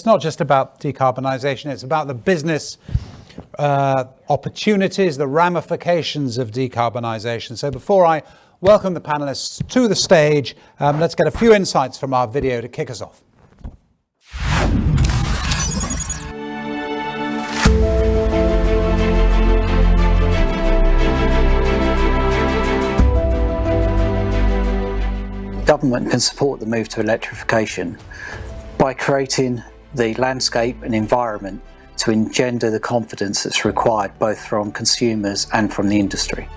It's not just about decarbonisation, it's about the business opportunities, the ramifications of decarbonisation. So before I welcome the panellists to the stage, let's get a few insights from our video to kick us off. Government can support the move to electrification by creating the landscape and environment to engender the confidence that's required both from consumers and from the industry.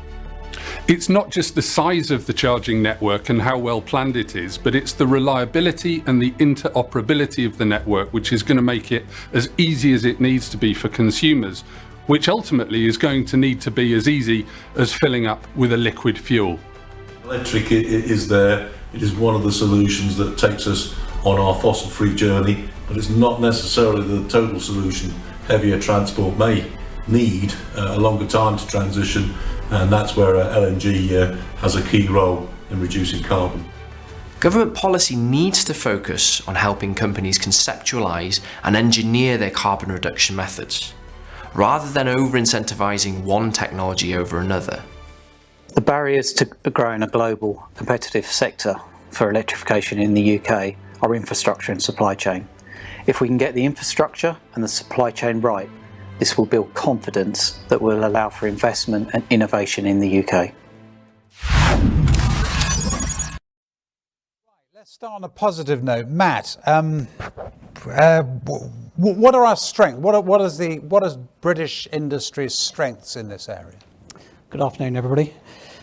It's not just the size of the charging network and how well planned it is, but it's the reliability and the interoperability of the network which is going to make it as easy as it needs to be for consumers, which ultimately is going to need to be as easy as filling up with a liquid fuel. Electric is there. It is one of the solutions that takes us on our fossil-free journey, but it's not necessarily the total solution. Heavier transport may need a longer time to transition, and that's where LNG has a key role in reducing carbon. Government policy needs to focus on helping companies conceptualise and engineer their carbon reduction methods, rather than over-incentivising one technology over another. The barriers to growing a global competitive sector for electrification in the UK are infrastructure and supply chain. If we can get the infrastructure and the supply chain right, this will build confidence that will allow for investment and innovation in the UK. Let's start on a positive note. Matt, what are our strengths? What is British industry's strengths in this area? Good afternoon, everybody.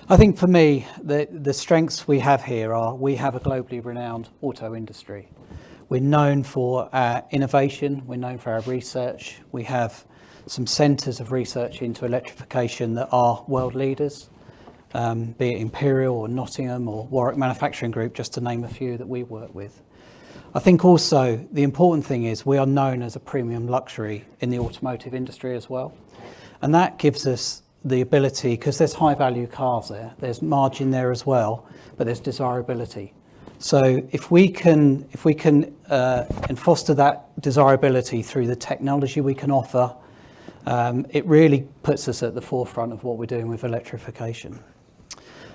I think for me, the strengths we have here are we have a globally renowned auto industry. We're known for our innovation, we're known for our research. We have some centres of research into electrification that are world leaders, be it Imperial or Nottingham or Warwick Manufacturing Group, just to name a few that we work with. I think also the important thing is we are known as a premium luxury in the automotive industry as well. And that gives us the ability, because there's high value cars there, there's margin there as well, but there's desirability. So if we can and foster that desirability through the technology we can offer, it really puts us at the forefront of what we're doing with electrification.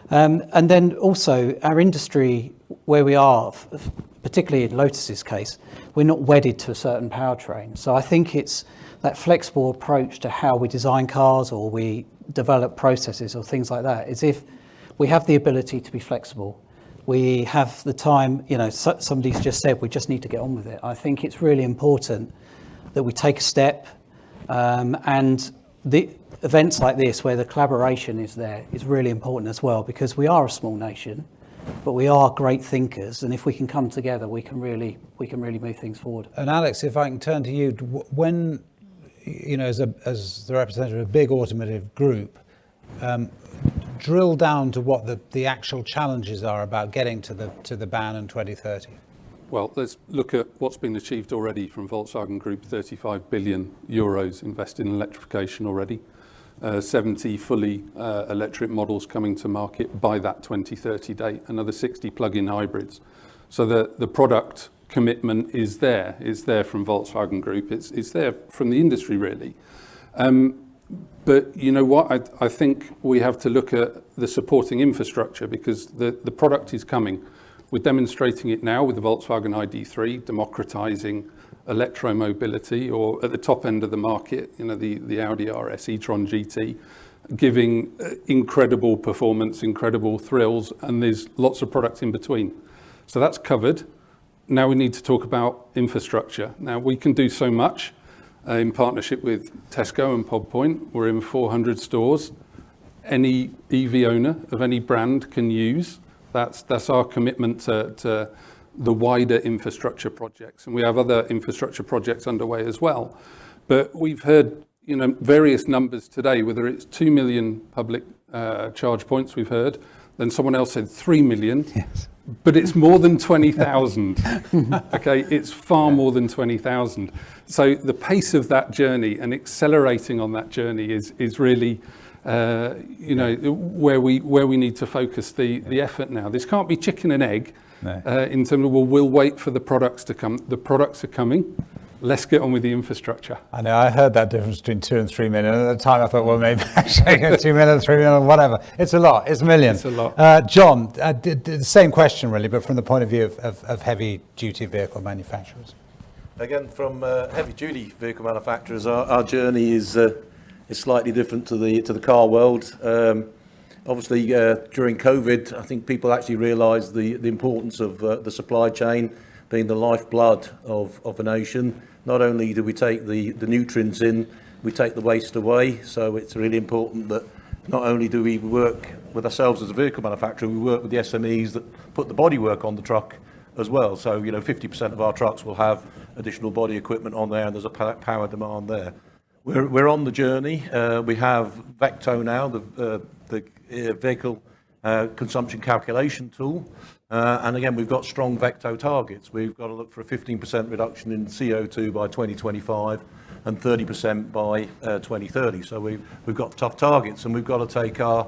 And then also our industry, where we are, particularly in Lotus's case, we're not wedded to a certain powertrain. So I think it's that flexible approach to how we design cars or we develop processes or things like that, is if we have the ability to be flexible, we have the time, somebody's just said we just need to get on with it. I think it's really important that we take a step, and the events like this where the collaboration is there is really important as well, because we are a small nation, but we are great thinkers, and if we can come together, we can really move things forward. And Alex, if I can turn to you, when as the representative of a big automotive group, drill down to what the actual challenges are about getting to the ban in 2030. Well, let's look at what's been achieved already from Volkswagen Group. 35 billion euros invested in electrification already. 70 fully electric models coming to market by that 2030 date. Another 60 plug-in hybrids. So the product commitment is there from Volkswagen Group. It's there from the industry, really. But you know what? I think we have to look at the supporting infrastructure, because the product is coming. We're demonstrating it now with the Volkswagen ID.3, democratizing electromobility, or at the top end of the market, the Audi RS e-tron GT, giving incredible performance, incredible thrills, and there's lots of products in between. So that's covered. Now we need to talk about infrastructure. Now we can do so much in partnership with Tesco and Pod Point. We're in 400 stores. Any EV owner of any brand can use. That's our commitment to the wider infrastructure projects. And we have other infrastructure projects underway as well. But we've heard various numbers today, whether it's 2 million public charge points we've heard, then someone else said 3 million. Yes. But it's more than 20,000. Okay, it's far more than 20,000. So the pace of that journey and accelerating on that journey is really, where we need to focus the effort now. This can't be chicken and egg. No. In terms of, we'll wait for the products to come. The products are coming. let's get on with the infrastructure. I know, I heard that difference between 2 and 3 million. At the time I thought, well, maybe actually 2 million, 3 million, whatever. It's a lot, it's millions. It's a lot. John, the same question really, but from the point of view of heavy duty vehicle manufacturers. Again, from heavy duty vehicle manufacturers, our journey is slightly different to the car world. Obviously, during COVID, I think people actually realised the importance of the supply chain being the lifeblood of a nation. Not only do we take the nutrients in, we take the waste away. So it's really important that not only do we work with ourselves as a vehicle manufacturer, we work with the SMEs that put the bodywork on the truck as well. So, 50% of our trucks will have additional body equipment on there, and there's a power demand there. We're on the journey. We have Vecto now, the vehicle consumption calculation tool. And again, we've got strong Vecto targets. We've got to look for a 15% reduction in CO2 by 2025 and 30% by 2030. So we've got tough targets, and we've got to take our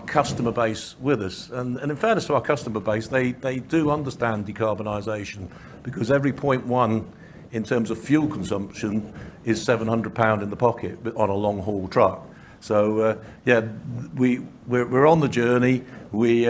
customer base with us. And in fairness to our customer base, they do understand decarbonisation, because every 0.1 in terms of fuel consumption is £700 in the pocket on a long haul truck. So we're on the journey. We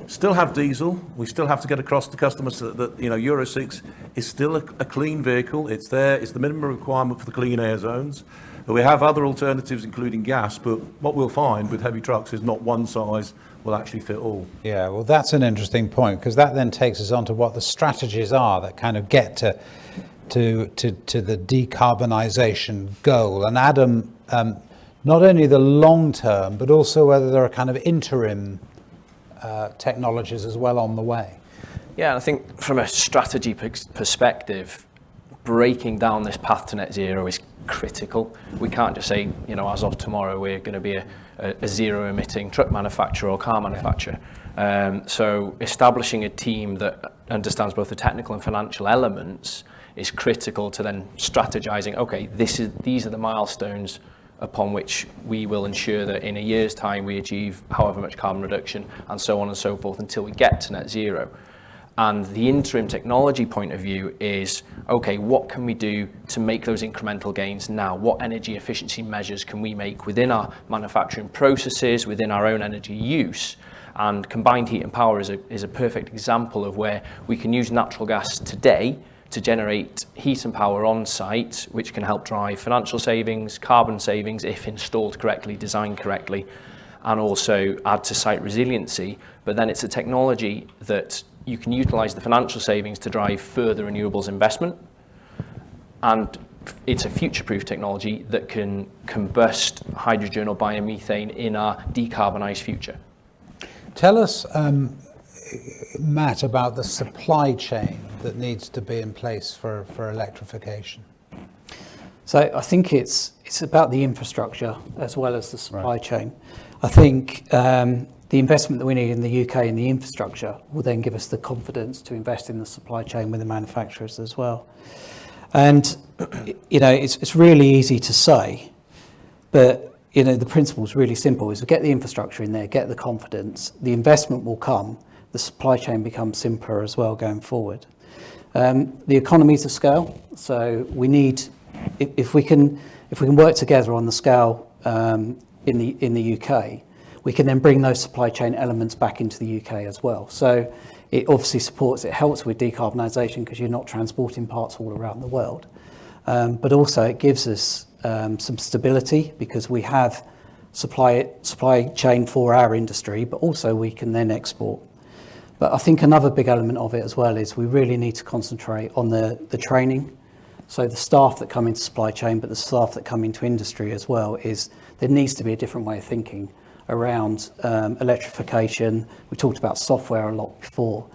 still have diesel. We still have to get across to customers that Euro 6 is still a clean vehicle. It's there. It's the minimum requirement for the clean air zones. We have other alternatives, including gas, but what we'll find with heavy trucks is not one size will actually fit all. Yeah, well, that's an interesting point, because that then takes us on to what the strategies are that kind of get to the decarbonisation goal. And Adam, not only the long term, but also whether there are kind of interim technologies as well on the way. Yeah, and I think from a strategy perspective, breaking down this path to net zero is critical. We can't just say, as of tomorrow, we're going to be a zero emitting truck manufacturer or car manufacturer. So establishing a team that understands both the technical and financial elements is critical to then strategizing, okay, these are the milestones upon which we will ensure that in a year's time we achieve however much carbon reduction, and so on and so forth, until we get to net zero. And the interim technology point of view is, okay, what can we do to make those incremental gains now? What energy efficiency measures can we make within our manufacturing processes, within our own energy use? And combined heat and power is a perfect example of where we can use natural gas today to generate heat and power on site, which can help drive financial savings, carbon savings if installed correctly, designed correctly, and also add to site resiliency. But then it's a technology that you can utilize the financial savings to drive further renewables investment. And it's a future-proof technology that can combust hydrogen or biomethane in our decarbonised future. Tell us, Matt, about the supply chain that needs to be in place for electrification. So I think it's about the infrastructure as well as the supply chain. I think the investment that we need in the UK in the infrastructure will then give us the confidence to invest in the supply chain with the manufacturers as well. And it's really easy to say, but the principle is really simple: is we get the infrastructure in there, get the confidence, the investment will come, the supply chain becomes simpler as well going forward. The economies of scale. So we need, if we can work together on the scale in the UK, we can then bring those supply chain elements back into the UK as well. So it obviously it helps with decarbonisation because you're not transporting parts all around the world. But also it gives us some stability because we have supply chain for our industry, but also we can then export. But I think another big element of it as well is we really need to concentrate on the training. So the staff that come into supply chain, but the staff that come into industry as well, is there needs to be a different way of thinking around electrification. We talked about software a lot before.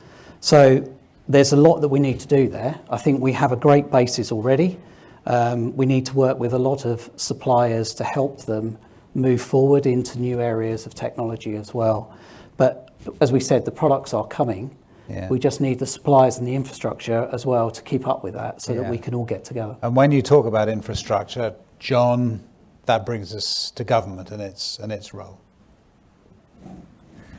So there's a lot that we need to do there. I think we have a great basis already. We need to work with a lot of suppliers to help them move forward into new areas of technology as well. But as we said, the products are coming. Yeah. We just need the suppliers and the infrastructure as well to keep up with that so that we can all get together. And when you talk about infrastructure, John, that brings us to government and its role.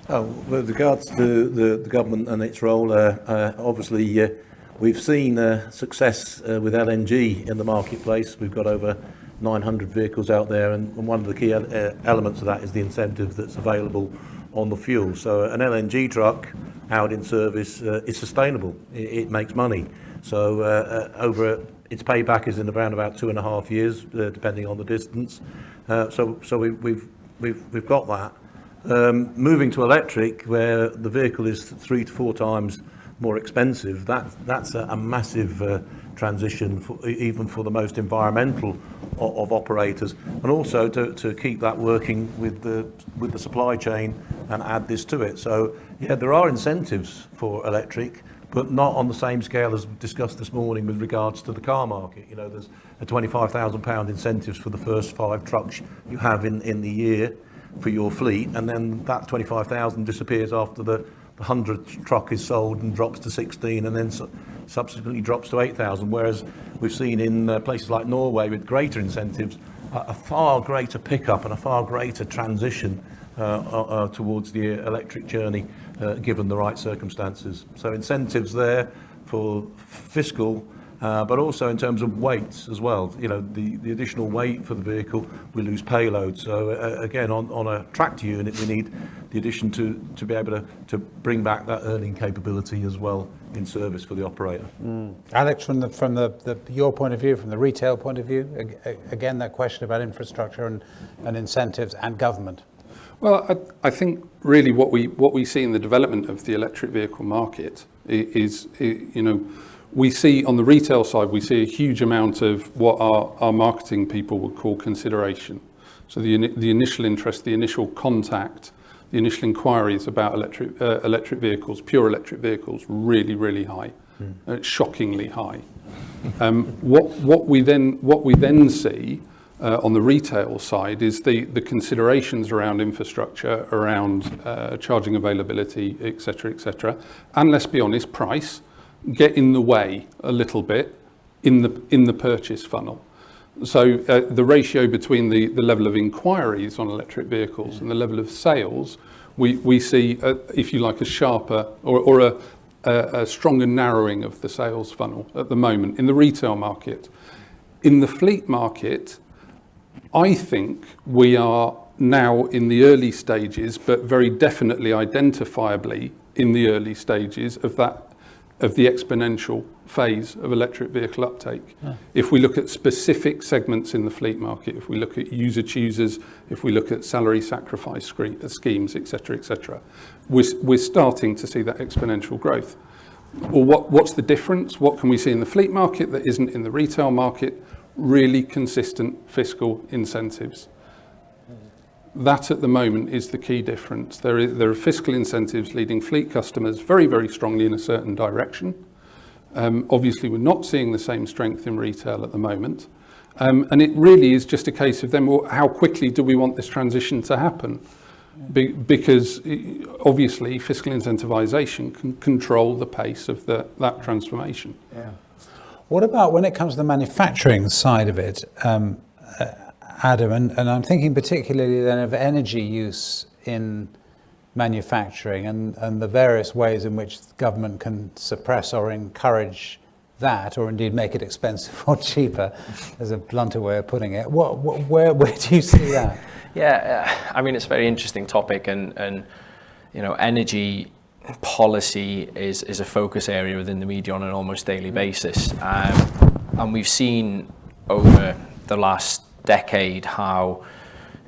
With regards to the government and its role, obviously We've seen success with LNG in the marketplace. We've got over 900 vehicles out there, and one of the key elements of that is the incentive that's available on the fuel. So an LNG truck out in service is sustainable. It makes money. So its payback is in around about 2.5 years, depending on the distance. So we've got that. Moving to electric, where the vehicle is 3 to 4 times more expensive, that's a massive transition, even for the most environmental of operators, and also to keep that working with the supply chain and add this to it. So yeah, there are incentives for electric, but not on the same scale as discussed this morning with regards to the car market. You know, there's a £25,000 incentives for the first 5 trucks you have in the year for your fleet, and then that 25,000 disappears after the 100th truck is sold and drops to 16, and then subsequently drops to 8,000. Whereas we've seen in places like Norway with greater incentives, a far greater pickup and a far greater transition towards the electric journey, given the right circumstances. So incentives there for fiscal, but also in terms of weights as well. You know, the additional weight for the vehicle, we lose payload. So again, on a tractor unit, we need the addition to be able to bring back that earning capability as well in service for the operator. Alex, from your point of view, from the retail point of view, again, that question about infrastructure and incentives and government. Well, I think really what we see in the development of the electric vehicle market is you know, we see on the retail side, we see a huge amount of what our marketing people would call consideration. So the initial interest, the initial contact, the initial inquiries about electric vehicles, pure electric vehicles, really high, shockingly high. What we then see on the retail side is the considerations around infrastructure, around charging availability, etc., and let's be honest, price get in the way a little bit in the purchase funnel. So the ratio between the level of inquiries on electric vehicles and the level of sales, we see, if you like, a sharper or a stronger narrowing of the sales funnel at the moment in the retail market. In the fleet market, I think we are now in the early stages, but very definitely identifiably in the early stages of the exponential phase of electric vehicle uptake. Yeah. If we look at specific segments in the fleet market, if we look at user choosers, if we look at salary sacrifice schemes, etc., we're starting to see that exponential growth. Well, what's the difference? What can we see in the fleet market that isn't in the retail market? Really consistent fiscal incentives. That at the moment is the key difference. There are fiscal incentives leading fleet customers very strongly in a certain direction. Obviously, we're not seeing the same strength in retail at the moment. And it really is just a case of them, well, how quickly do we want this transition to happen? Because obviously fiscal incentivization can control the pace of that transformation. Yeah. What about when it comes to the manufacturing side of it, Adam, and I'm thinking particularly then of energy use in manufacturing and the various ways in which the government can suppress or encourage that, or indeed make it expensive or cheaper, as a blunter way of putting it. Where do you see that? Yeah, I mean, it's a very interesting topic, and you know, energy policy is a focus area within the media on an almost daily basis, and we've seen over the last decade how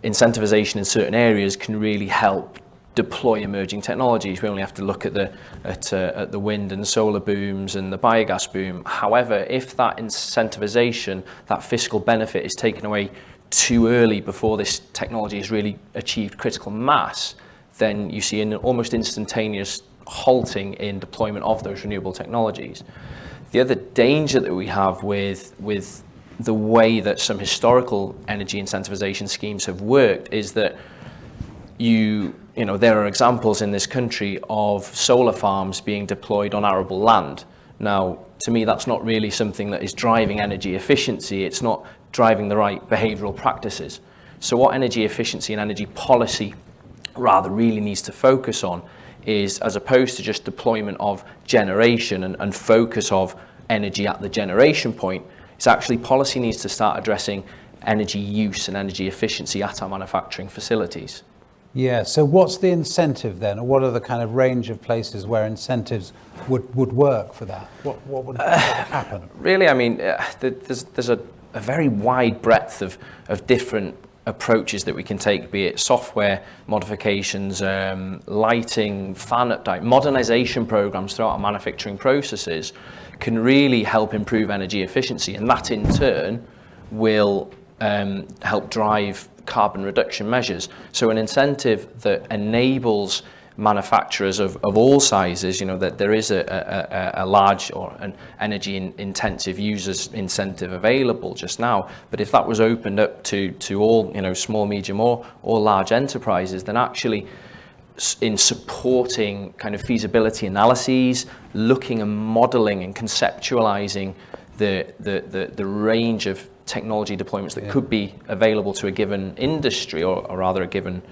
incentivization in certain areas can really help deploy emerging technologies. We only have to look at the wind and solar booms and the biogas boom. However, if that incentivization, that fiscal benefit, is taken away too early before this technology has really achieved critical mass, then you see an almost instantaneous halting in deployment of those renewable technologies. The other danger that we have with the way that some historical energy incentivization schemes have worked is that you know, there are examples in this country of solar farms being deployed on arable land. Now, to me, that's not really something that is driving energy efficiency. It's not driving the right behavioural practices. So what energy efficiency and energy policy rather really needs to focus on is, as opposed to just deployment of generation and focus of energy at the generation point, it's actually policy needs to start addressing energy use and energy efficiency at our manufacturing facilities. Yeah, so what's the incentive then, or what are the kind of range of places where incentives would work for that? What would happen? Really, I mean, there's a very wide breadth of different approaches that we can take, be it software modifications, lighting, fan update, modernization programs throughout our manufacturing processes can really help improve energy efficiency, and that in turn will help drive carbon reduction measures. So an incentive that enables manufacturers of all sizes, you know, that there is a large or an energy intensive users incentive available just now, but if that was opened up to all, you know, small, medium or large enterprises, then actually in supporting kind of feasibility analyses, looking and modeling and conceptualizing the range of technology deployments that could be available to a given industry or rather a given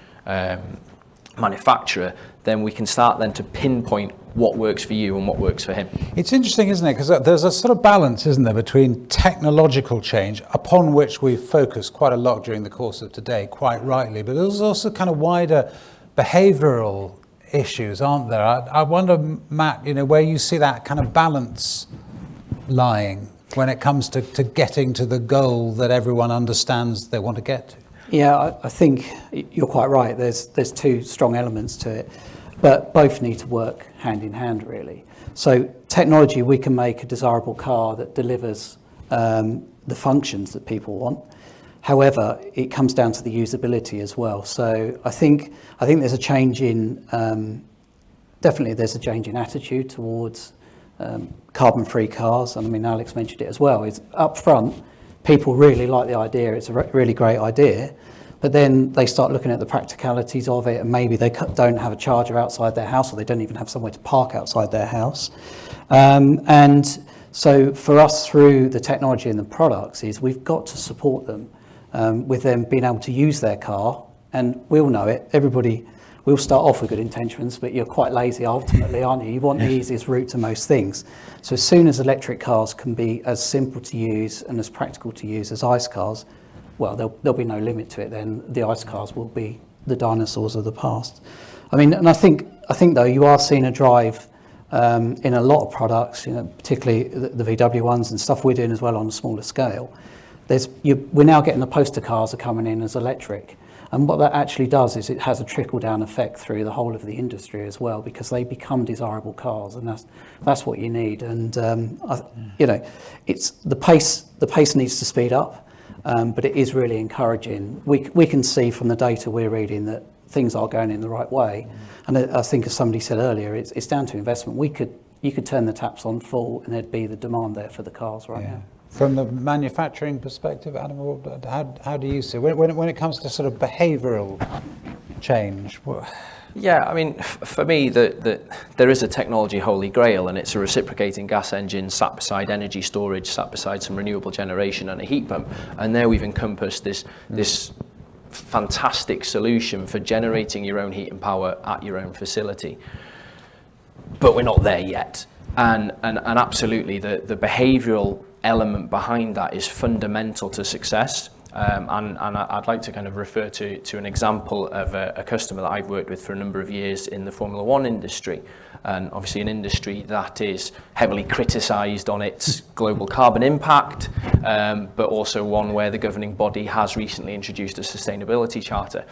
manufacturer, then we can start then to pinpoint what works for you and what works for him. It's interesting, isn't it? Because there's a sort of balance, isn't there, between technological change, upon which we've focused quite a lot during the course of today, quite rightly, but there's also kind of wider behavioural issues, aren't there? I wonder, Matt, you know, where you see that kind of balance lying when it comes to getting to the goal that everyone understands they want to get to. Yeah, I think you're quite right. There's two strong elements to it, but both need to work hand in hand, really. So technology, we can make a desirable car that delivers the functions that people want. However, it comes down to the usability as well. So I think there's a change in definitely there's a change in attitude towards carbon-free cars. And I mean, Alex mentioned it as well. Is up front, people really like the idea. It's a really great idea, but then they start looking at the practicalities of it, and maybe they don't have a charger outside their house, or they don't even have somewhere to park outside their house. And so for us, through the technology and the products, is we've got to support them with them being able to use their car. And we all know it. Everybody, we all start off with good intentions, but you're quite lazy ultimately, aren't you? You want the easiest route to most things. So as soon as electric cars can be as simple to use and as practical to use as ICE cars, well, there'll be no limit to it. Then the ICE cars will be the dinosaurs of the past. I mean, and I think though you are seeing a drive in a lot of products, you know, particularly the VW ones and stuff we're doing as well on a smaller scale. We're now getting the poster cars are coming in as electric. And what that actually does is it has a trickle-down effect through the whole of the industry as well, because they become desirable cars, and that's what you need. And you know, it's the pace needs to speed up, but it is really encouraging. We can see from the data we're reading that things are going in the right way. And I think, as somebody said earlier, it's down to investment. You could turn the taps on full, and there'd be the demand there for the cars right now. From the manufacturing perspective, Adam, how do you see when it comes to sort of behavioural change? Yeah, I mean, for me, there is a technology holy grail, and it's a reciprocating gas engine sat beside energy storage, sat beside some renewable generation and a heat pump. And there we've encompassed this fantastic solution for generating your own heat and power at your own facility. But we're not there yet. And absolutely, the behavioural element behind that is fundamental to success. And I'd like to kind of refer to an example of a customer that I've worked with for a number of years in the Formula One industry, and obviously an industry that is heavily criticised on its global carbon impact, but also one where the governing body has recently introduced a sustainability charter.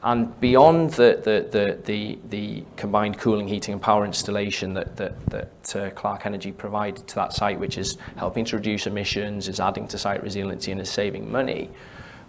And beyond the combined cooling, heating and power installation that Clarke Energy provided to that site, which is helping to reduce emissions, is adding to site resiliency and is saving money,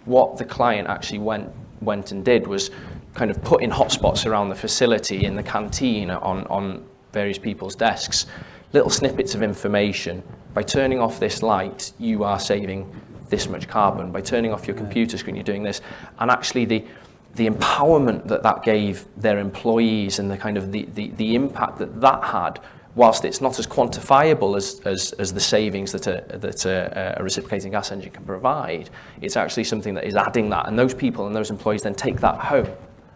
what the client actually went and did was kind of put in hotspots around the facility, in the canteen, on various people's desks, little snippets of information. By turning off this light, you are saving this much carbon. By turning off your computer screen, you're doing this. And actually the empowerment that gave their employees, and the kind of the impact that had, whilst it's not as quantifiable as the savings that a reciprocating gas engine can provide, it's actually something that is adding that, and those people and those employees then take that home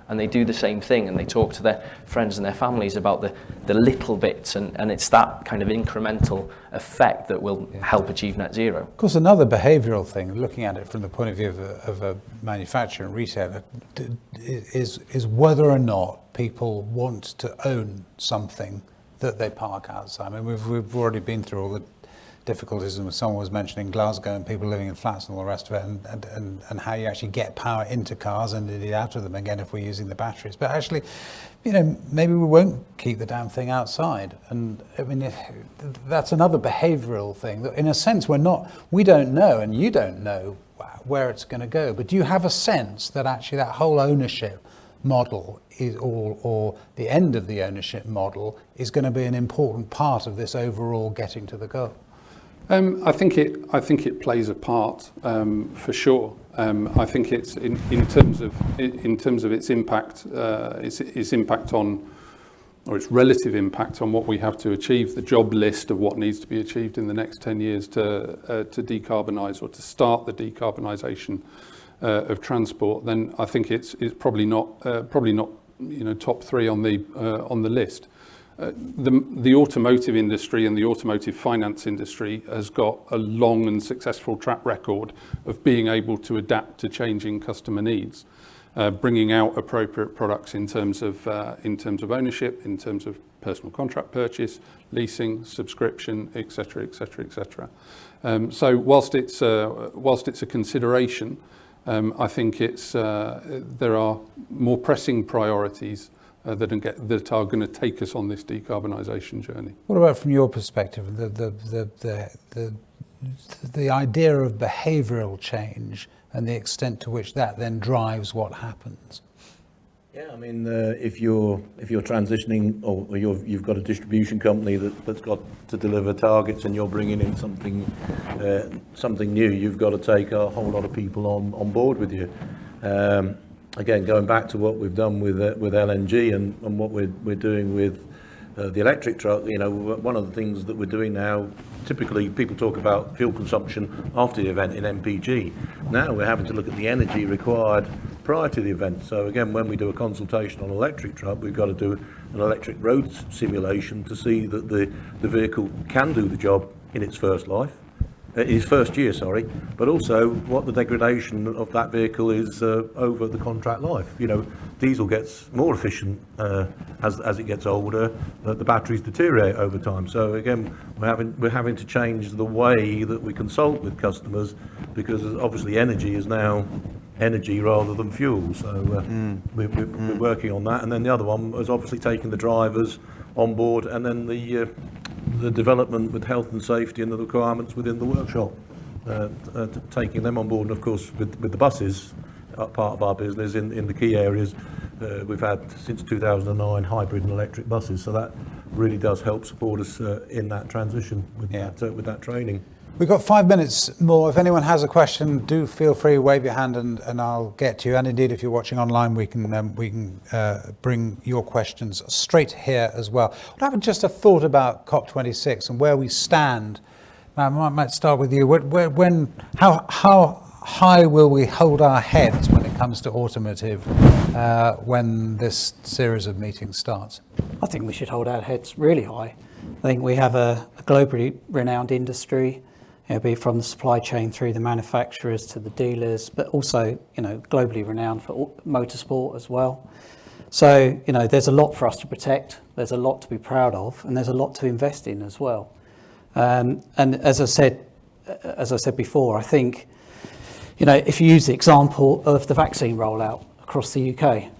and they do the same thing, and they talk to their friends and their families about the little bits, and it's that kind of incremental effect that will help achieve net zero. Of course, another behavioural thing, looking at it from the point of view of a manufacturer and retailer, is whether or not people want to own something that they park outside. I mean, we've already been through all the difficulties, and someone was mentioning Glasgow and people living in flats and all the rest of it, and how you actually get power into cars and indeed out of them again if we're using the batteries. But actually, you know, maybe we won't keep the damn thing outside. And I mean, that's another behavioural thing that in a sense we don't know, and you don't know where it's going to go. But do you have a sense that actually that whole ownership model is, or the end of the ownership model is going to be an important part of this overall getting to the goal? I think it plays a part for sure. I think it's in terms of its impact, its impact on, or its relative impact on what we have to achieve, the job list of what needs to be achieved in the next 10 years to decarbonise or to start the decarbonisation of transport. Then I think it's probably not top three on the list. The automotive industry and the automotive finance industry has got a long and successful track record of being able to adapt to changing customer needs, bringing out appropriate products in terms of ownership, in terms of personal contract purchase, leasing, subscription, etc., etc., etc. So whilst it's a consideration, I think there are more pressing priorities that are going to take us on this decarbonisation journey. What about from your perspective, the idea of behavioural change and the extent to which that then drives what happens? Yeah, I mean, if you're transitioning, or you've got a distribution company that's got to deliver targets, and you're bringing in something new, you've got to take a whole lot of people on board with you. Again, going back to what we've done with LNG and what we're doing with the electric truck, you know, one of the things that we're doing now, typically people talk about fuel consumption after the event in MPG. Now we're having to look at the energy required prior to the event. So again, when we do a consultation on an electric truck, we've got to do an electric road simulation to see that the vehicle can do the job in its first year, but also what the degradation of that vehicle is over the contract life. You know, diesel gets more efficient as it gets older. The batteries deteriorate over time. So again, we're having to change the way that we consult with customers, because obviously energy is now energy rather than fuel. So we're working on that. And then the other one was obviously taking the drivers on board, and then the development with health and safety and the requirements within the workshop, taking them on board. And of course with the buses, part of our business in the key areas, we've had since 2009 hybrid and electric buses, so that really does help support us in that transition with that training. We've got 5 minutes more. If anyone has a question, do feel free, wave your hand and I'll get to you. And indeed, if you're watching online, we can bring your questions straight here as well. I have just a thought about COP26 and where we stand. I might start with you. How high will we hold our heads when it comes to automotive when this series of meetings starts? I think we should hold our heads really high. I think we have a globally renowned industry, be it from the supply chain through the manufacturers to the dealers, but also, globally renowned for motorsport as well. So, there's a lot for us to protect, there's a lot to be proud of, and there's a lot to invest in as well. And as I said before, I think, if you use the example of the vaccine rollout across the UK,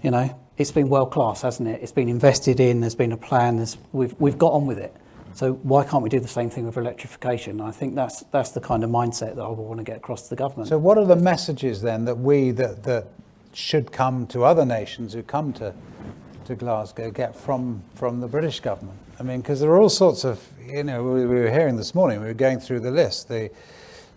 it's been world class, hasn't it? It's been invested in, there's been a plan, we've got on with it. So why can't we do the same thing with electrification? I think that's the kind of mindset that I would want to get across to the government. So what are the messages then that should come to other nations who come to Glasgow get from the British government? I mean, because there are all sorts of, we were hearing this morning, we were going through the list.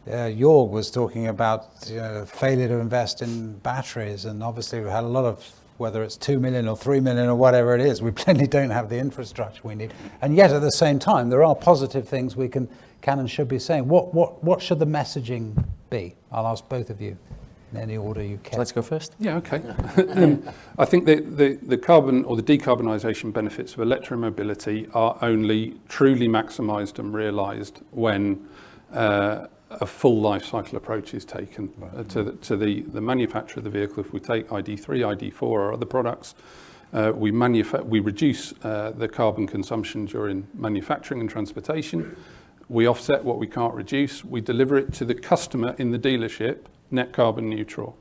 Jorg was talking about failure to invest in batteries, and obviously we had a lot of, whether it's 2 million or 3 million or whatever it is, we plainly don't have the infrastructure we need. And yet at the same time, there are positive things we can and should be saying. What should the messaging be? I'll ask both of you. in any order you care. Let's go first. Yeah, okay. I think the carbon or the decarbonisation benefits of electromobility are only truly maximised and realised when a full life cycle approach is taken to the manufacture of the vehicle. If we take ID3, ID4 or other products, we reduce the carbon consumption during manufacturing and transportation. We offset what we can't reduce. We deliver it to the customer in the dealership, net carbon neutral.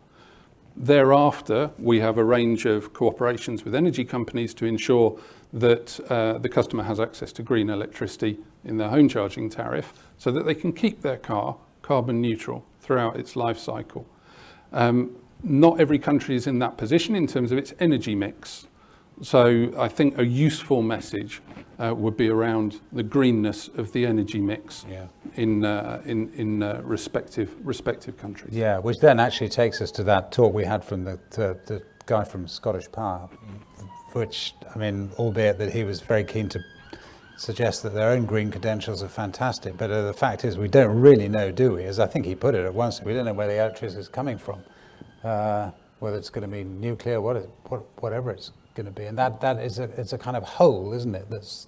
Thereafter, we have a range of cooperations with energy companies to ensure that the customer has access to green electricity in their home charging tariff so that they can keep their car carbon neutral throughout its life cycle. Not every country is in that position in terms of its energy mix. So I think a useful message would be around the greenness of the energy mix in respective countries. Yeah, which then actually takes us to that talk we had from the guy from Scottish Power, which, I mean, albeit that he was very keen to suggest that their own green credentials are fantastic, but the fact is we don't really know, do we? As I think he put it at once, we don't know where the electricity is coming from, whether it's going to be nuclear, whatever it's going to be, and that is it's a kind of hole, isn't it? That's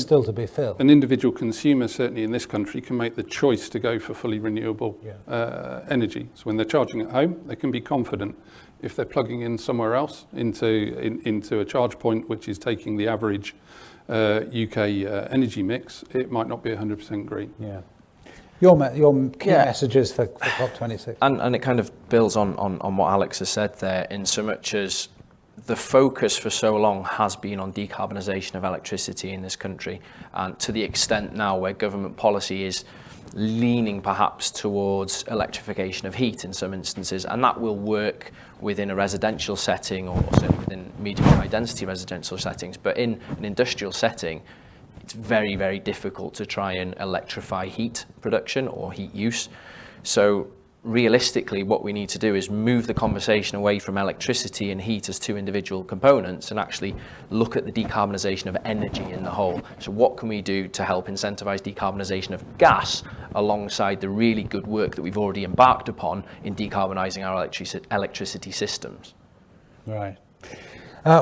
still to be filled. An individual consumer, certainly in this country, can make the choice to go for fully renewable energy. So when they're charging at home, they can be confident. If they're plugging in somewhere else into a charge point which is taking the average UK energy mix, it might not be 100% green. Yeah. Your key messages for COP26. And it kind of builds on what Alex has said there, in so much as the focus for so long has been on decarbonisation of electricity in this country, and to the extent now where government policy is leaning perhaps towards electrification of heat in some instances, and that will work within a residential setting or certainly within medium high density residential settings, but in an industrial setting it's very, very difficult to try and electrify heat production or heat use. So realistically, what we need to do is move the conversation away from electricity and heat as two individual components and actually look at the decarbonisation of energy in the whole. So what can we do to help incentivise decarbonisation of gas alongside the really good work that we've already embarked upon in decarbonising our electricity systems? Right.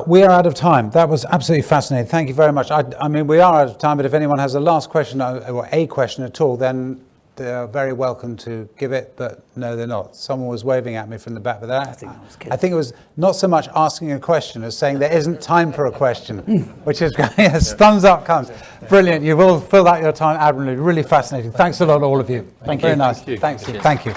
We are out of time. That was absolutely fascinating. Thank you very much. I mean, we are out of time, but if anyone has a last question or a question at all, then they're very welcome to give it, but no, they're not. Someone was waving at me from the back, but I think it was not so much asking a question as saying there isn't time for a question, which is, yes, thumbs up comes. Brilliant. You've all filled out your time admirably. Really fascinating. Thanks a lot, all of you. Thank you. Very nice. Thank you. Thanks. Thank you.